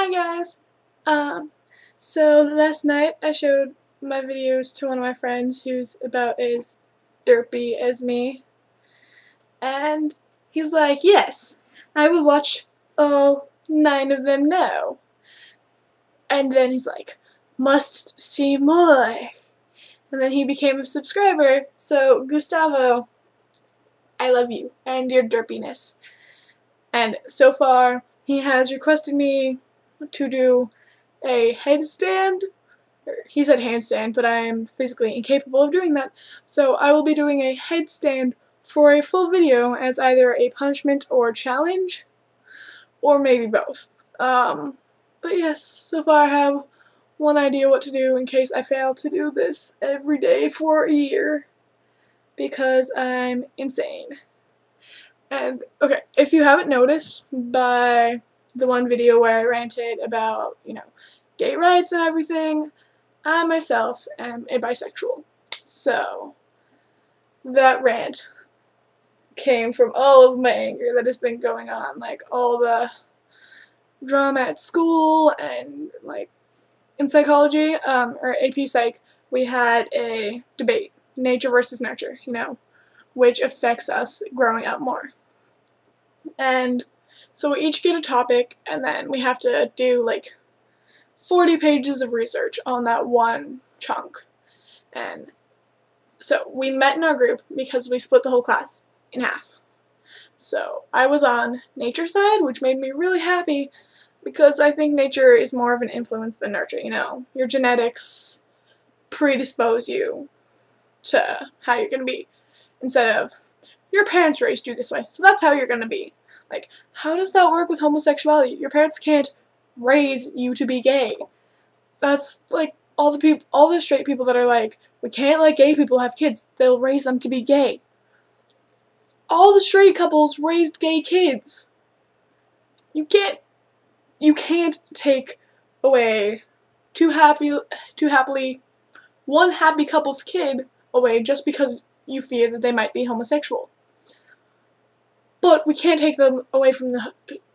Hi guys! So last night I showed my videos to one of my friends who's about as derpy as me, and he's like, yes, I will watch all 9 of them now. And then he's like, must see more. And then he became a subscriber, so Gustavo, I love you and your derpiness. And so far, he has requested me to do a headstand. He said handstand, but I am physically incapable of doing that. So I will be doing a headstand for a full video as either a punishment or challenge, or maybe both. But yes, so far I have one idea what to do in case I fail to do this every day for a year, because I'm insane. And, okay, if you haven't noticed by the one video where I ranted about, gay rights and everything, I myself am a bisexual. So, that rant came from all of my anger that has been going on, like all the drama at school and, in psychology, or AP Psych, we had a debate, nature versus nurture, which affects us growing up more. And so we each get a topic, and then we have to do 40 pages of research on that one chunk. And so we met in our group because we split the whole class in half. So I was on nature's side, which made me really happy because I think nature is more of an influence than nurture, Your genetics predispose you to how you're going to be, instead of your parents raised you this way, so that's how you're going to be. How does that work with homosexuality? Your parents can't raise you to be gay. That's all the straight people that are like, we can't let gay people have kids, they'll raise them to be gay. All the straight couples raised gay kids. You can't take away one happy couple's kid away just because you fear that they might be homosexual. But we can't take them away from the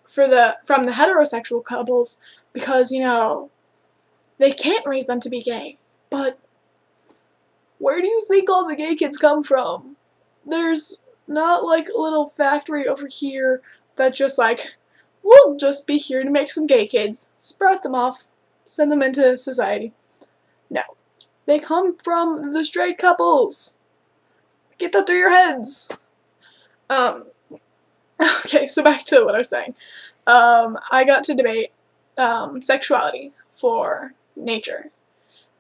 heterosexual couples because, they can't raise them to be gay. But where do you think all the gay kids come from? There's not a little factory over here that just we'll just be here to make some gay kids. Sprout them off. Send them into society. No. They come from the straight couples. Get that through your heads. Okay, so back to what I was saying. I got to debate sexuality for nature.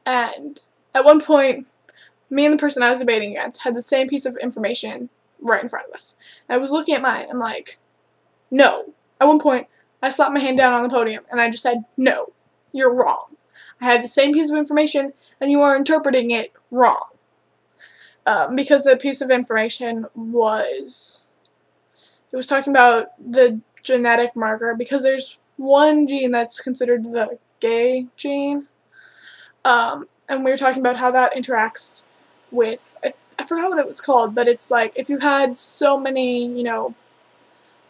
And at one point, me and the person I was debating against had the same piece of information right in front of us. I was looking at mine, I'm like, no. At one point, I slapped my hand down on the podium, and I just said, no, you're wrong. I had the same piece of information, and you are interpreting it wrong. Because the piece of information was... It was talking about the genetic marker, because there's one gene that's considered the gay gene, and we were talking about how that interacts with, I forgot what it was called, but it's if you've had so many,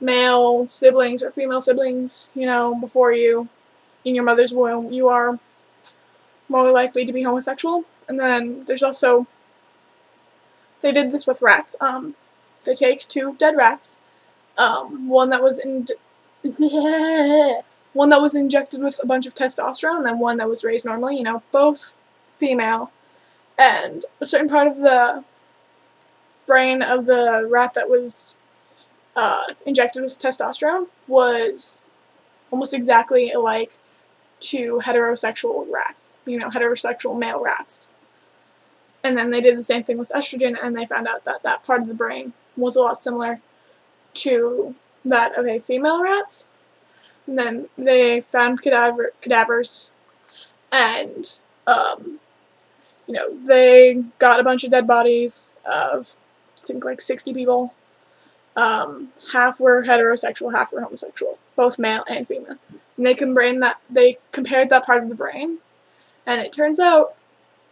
male siblings or female siblings, before you, in your mother's womb, you are more likely to be homosexual. And then there's also, they did this with rats. They take 2 dead rats, one that was injected with a bunch of testosterone, and then one that was raised normally, both female, and a certain part of the brain of the rat that was injected with testosterone was almost exactly alike to heterosexual rats, heterosexual male rats. And then they did the same thing with estrogen, and they found out that that part of the brain was a lot similar to that of a female rat. And then they found cadavers, and, they got a bunch of dead bodies of, I think, 60 people. Half were heterosexual, half were homosexual, both male and female. And they compared that part of the brain, and it turns out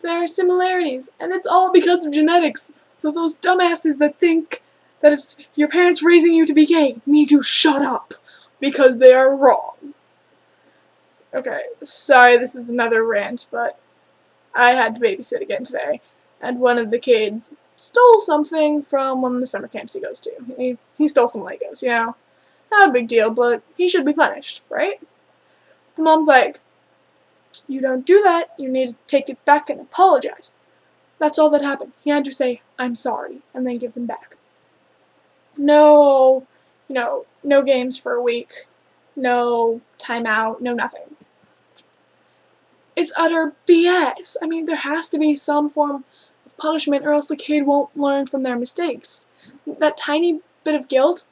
there are similarities, and it's all because of genetics. So those dumbasses that think that it's your parents raising you to be gay need to shut up, because they are wrong. Okay, sorry this is another rant, but I had to babysit again today, and one of the kids stole something from one of the summer camps he goes to. He stole some Legos, you know? Not a big deal, but he should be punished, right? The mom's like, you don't do that, you need to take it back and apologize. That's all that happened. He had to say, I'm sorry, and then give them back. No, no games for a week, no timeout, no nothing. It's utter BS. I mean, there has to be some form of punishment or else the kid won't learn from their mistakes. That tiny bit of guilt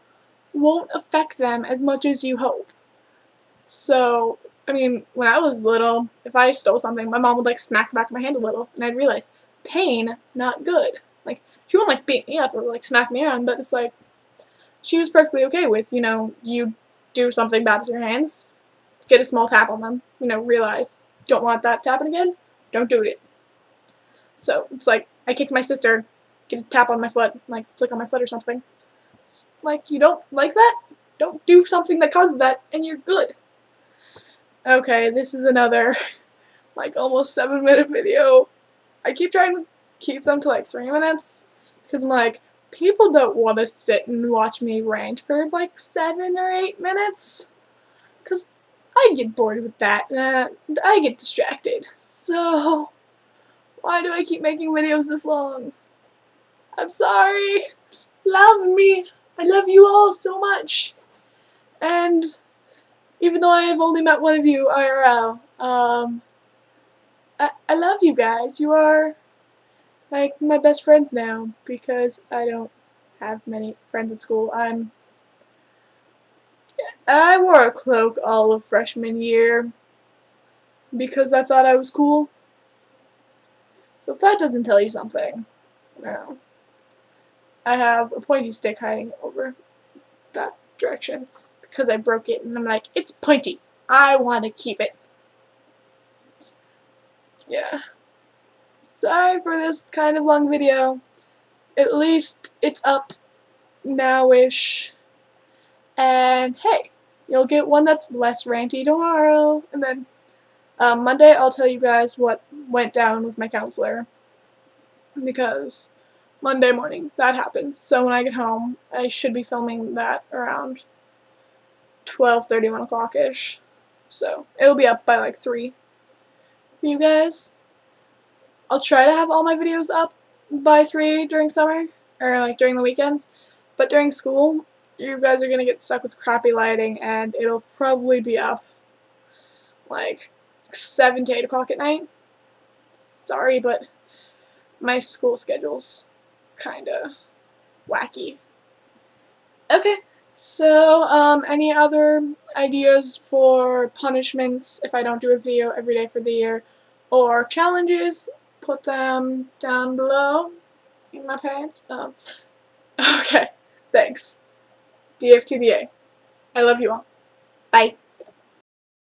won't affect them as much as you hope. So, I mean, when I was little, if I stole something, my mom would like smack the back of my hand a little, and I'd realize, pain, not good. Like, she wouldn't like beat me up or like smack me around, but it's like, she was perfectly okay with, you do something bad with your hands, get a small tap on them, realize, don't want that to happen again, don't do it. So, it's like, I kicked my sister, get a tap on my foot, like, flick on my foot or something. It's like, you don't like that? Don't do something that causes that, and you're good. Okay, this is another, like, almost 7-minute video. I keep trying to keep them to, like, 3 minutes, because I'm like, people don't want to sit and watch me rant for, like, 7 or 8 minutes, because I get bored with that, and I get distracted. So, why do I keep making videos this long? I'm sorry. Love me. I love you all so much. And even though I have only met one of you IRL, I love you guys. You are, like, my best friends now, because I don't have many friends at school. I wore a cloak all of freshman year, because I thought I was cool. So if that doesn't tell you something, no. I have a pointy stick hiding over that direction, because I broke it, and I'm like, it's pointy. I want to keep it. Yeah. Sorry for this kind of long video. At least it's up now-ish. And hey, you'll get one that's less ranty tomorrow. And then Monday I'll tell you guys what went down with my counselor. Because Monday morning that happens. So when I get home, I should be filming that around 12:30, 1 o'clock-ish. So it'll be up by like 3 for you guys. I'll try to have all my videos up by 3 during summer, or like during the weekends, but during school, you guys are gonna get stuck with crappy lighting, and it'll probably be up like 7 to 8 o'clock at night. Sorry, but my school schedule's kinda wacky. Okay, so any other ideas for punishments if I don't do a video every day for the year, or challenges? Put them down below in my pants. Okay, thanks. DFTBA. I love you all. Bye.